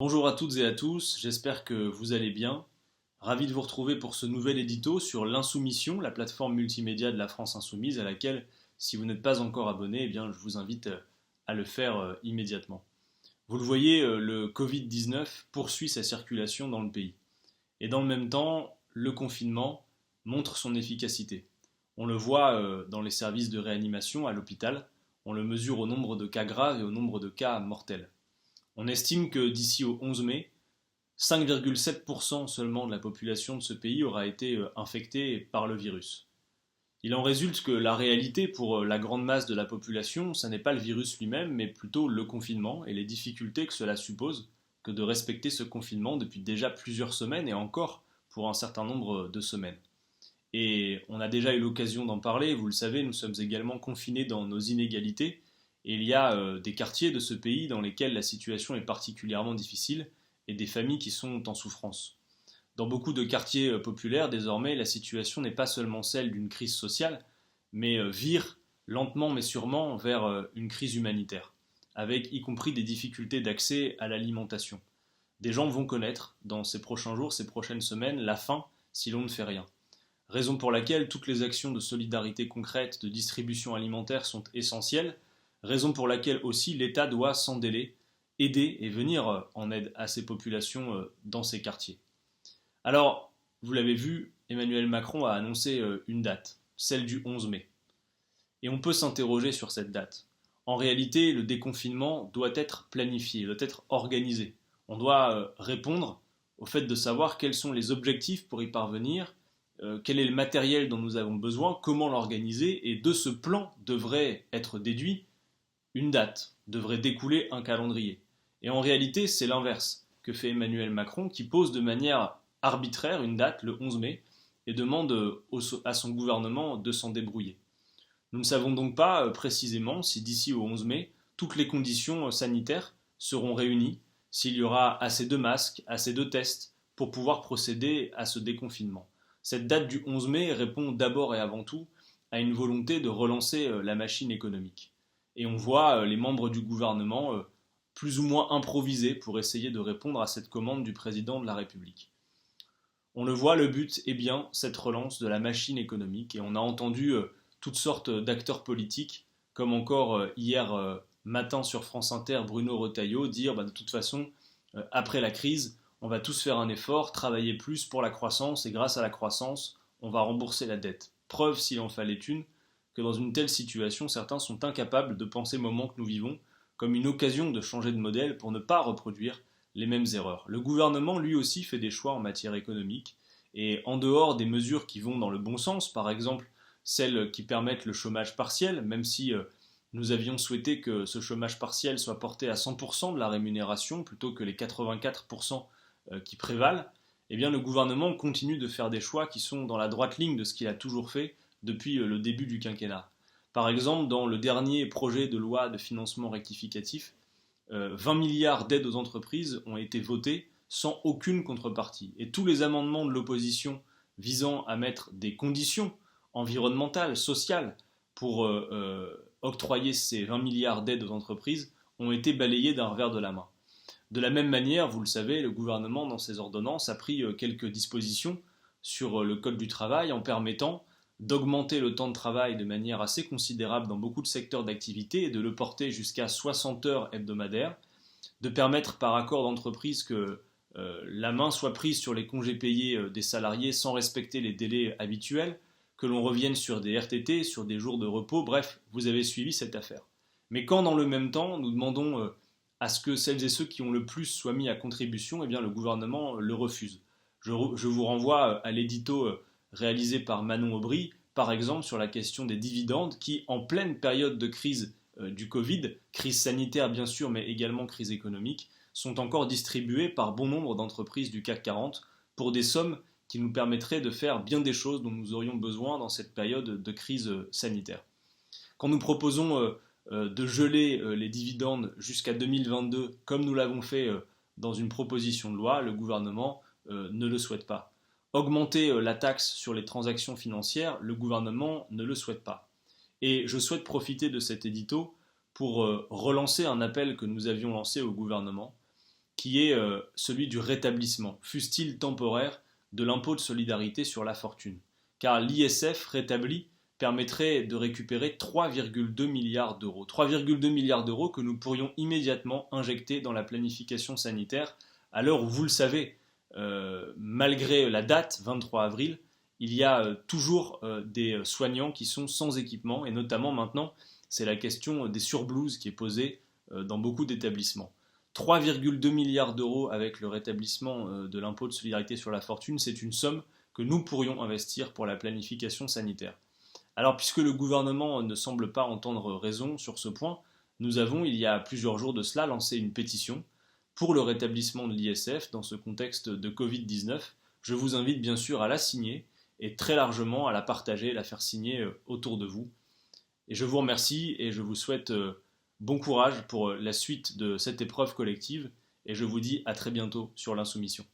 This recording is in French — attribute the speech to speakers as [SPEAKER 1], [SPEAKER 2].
[SPEAKER 1] Bonjour à toutes et à tous, j'espère que vous allez bien. Ravi de vous retrouver pour ce nouvel édito sur l'Insoumission, la plateforme multimédia de la France Insoumise à laquelle, si vous n'êtes pas encore abonné, eh bien, je vous invite à le faire immédiatement. Vous le voyez, le Covid-19 poursuit sa circulation dans le pays. Et dans le même temps, le confinement montre son efficacité. On le voit dans les services de réanimation à l'hôpital, on le mesure au nombre de cas graves et au nombre de cas mortels. On estime que d'ici au 11 mai, 5,7% seulement de la population de ce pays aura été infectée par le virus. Il en résulte que la réalité pour la grande masse de la population, ce n'est pas le virus lui-même, mais plutôt le confinement et les difficultés que cela suppose que de respecter ce confinement depuis déjà plusieurs semaines et encore pour un certain nombre de semaines. Et on a déjà eu l'occasion d'en parler, vous le savez, nous sommes également confinés dans nos inégalités, et il y a des quartiers de ce pays dans lesquels la situation est particulièrement difficile, et des familles qui sont en souffrance. Dans beaucoup de quartiers populaires, désormais, la situation n'est pas seulement celle d'une crise sociale, mais vire lentement mais sûrement vers une crise humanitaire, avec y compris des difficultés d'accès à l'alimentation. Des gens vont connaître, dans ces prochains jours, ces prochaines semaines, la faim si l'on ne fait rien. Raison pour laquelle toutes les actions de solidarité concrète, de distribution alimentaire sont essentielles, raison pour laquelle aussi l'État doit sans délai aider et venir en aide à ces populations dans ces quartiers. Alors, vous l'avez vu, Emmanuel Macron a annoncé une date, celle du 11 mai. Et on peut s'interroger sur cette date. En réalité, le déconfinement doit être planifié, doit être organisé. On doit répondre au fait de savoir quels sont les objectifs pour y parvenir, quel est le matériel dont nous avons besoin, comment l'organiser, et de ce plan devrait être déduit une date, devrait découler un calendrier. Et en réalité, c'est l'inverse que fait Emmanuel Macron, qui pose de manière arbitraire une date, le 11 mai, et demande à son gouvernement de s'en débrouiller. Nous ne savons donc pas précisément si d'ici au 11 mai, toutes les conditions sanitaires seront réunies, s'il y aura assez de masques, assez de tests pour pouvoir procéder à ce déconfinement. Cette date du 11 mai répond d'abord et avant tout à une volonté de relancer la machine économique. Et on voit les membres du gouvernement plus ou moins improviser pour essayer de répondre à cette commande du président de la République. On le voit, le but est bien cette relance de la machine économique et on a entendu toutes sortes d'acteurs politiques, comme encore hier matin sur France Inter, Bruno Retailleau dire de toute façon, après la crise, on va tous faire un effort, travailler plus pour la croissance et grâce à la croissance, on va rembourser la dette. Preuve, s'il en fallait une, que dans une telle situation, certains sont incapables de penser le moment que nous vivons comme une occasion de changer de modèle pour ne pas reproduire les mêmes erreurs. Le gouvernement, lui aussi, fait des choix en matière économique et en dehors des mesures qui vont dans le bon sens, par exemple celles qui permettent le chômage partiel, même si nous avions souhaité que ce chômage partiel soit porté à 100% de la rémunération plutôt que les 84% qui prévalent, eh bien le gouvernement continue de faire des choix qui sont dans la droite ligne de ce qu'il a toujours fait depuis le début du quinquennat. Par exemple, dans le dernier projet de loi de financement rectificatif, 20 milliards d'aides aux entreprises ont été votés sans aucune contrepartie. Et tous les amendements de l'opposition visant à mettre des conditions environnementales, sociales, pour octroyer ces 20 milliards d'aides aux entreprises ont été balayés d'un revers de la main. De la même manière, vous le savez, le gouvernement, dans ses ordonnances, a pris quelques dispositions sur le Code du travail en permettant d'augmenter le temps de travail de manière assez considérable dans beaucoup de secteurs d'activité et de le porter jusqu'à 60 heures hebdomadaires, de permettre par accord d'entreprise que la main soit prise sur les congés payés des salariés sans respecter les délais habituels, que l'on revienne sur des RTT, sur des jours de repos, bref, vous avez suivi cette affaire. Mais quand dans le même temps, nous demandons à ce que celles et ceux qui ont le plus soient mis à contribution, eh bien le gouvernement le refuse. Je vous renvoie à l'édito réalisé par Manon Aubry, par exemple sur la question des dividendes qui, en pleine période de crise du Covid, crise sanitaire bien sûr, mais également crise économique, sont encore distribués par bon nombre d'entreprises du CAC 40 pour des sommes qui nous permettraient de faire bien des choses dont nous aurions besoin dans cette période de crise sanitaire. Quand nous proposons de geler les dividendes jusqu'à 2022, comme nous l'avons fait dans une proposition de loi, le gouvernement ne le souhaite pas. Augmenter la taxe sur les transactions financières, le gouvernement ne le souhaite pas. Et je souhaite profiter de cet édito pour relancer un appel que nous avions lancé au gouvernement qui est celui du rétablissement, fût-il temporaire, de l'impôt de solidarité sur la fortune. Car l'ISF rétabli permettrait de récupérer 3,2 milliards d'euros. 3,2 milliards d'euros que nous pourrions immédiatement injecter dans la planification sanitaire, à l'heure où, vous le savez, malgré la date, 23 avril, il y a toujours des soignants qui sont sans équipement, et notamment maintenant, c'est la question des surblouses qui est posée dans beaucoup d'établissements. 3,2 milliards d'euros avec le rétablissement de l'impôt de solidarité sur la fortune, c'est une somme que nous pourrions investir pour la planification sanitaire. Alors, puisque le gouvernement ne semble pas entendre raison sur ce point, nous avons, il y a plusieurs jours de cela, lancé une pétition pour le rétablissement de l'ISF dans ce contexte de Covid-19. Je vous invite bien sûr à la signer et très largement à la partager, la faire signer autour de vous. Et je vous remercie et je vous souhaite bon courage pour la suite de cette épreuve collective et je vous dis à très bientôt sur l'Insoumission.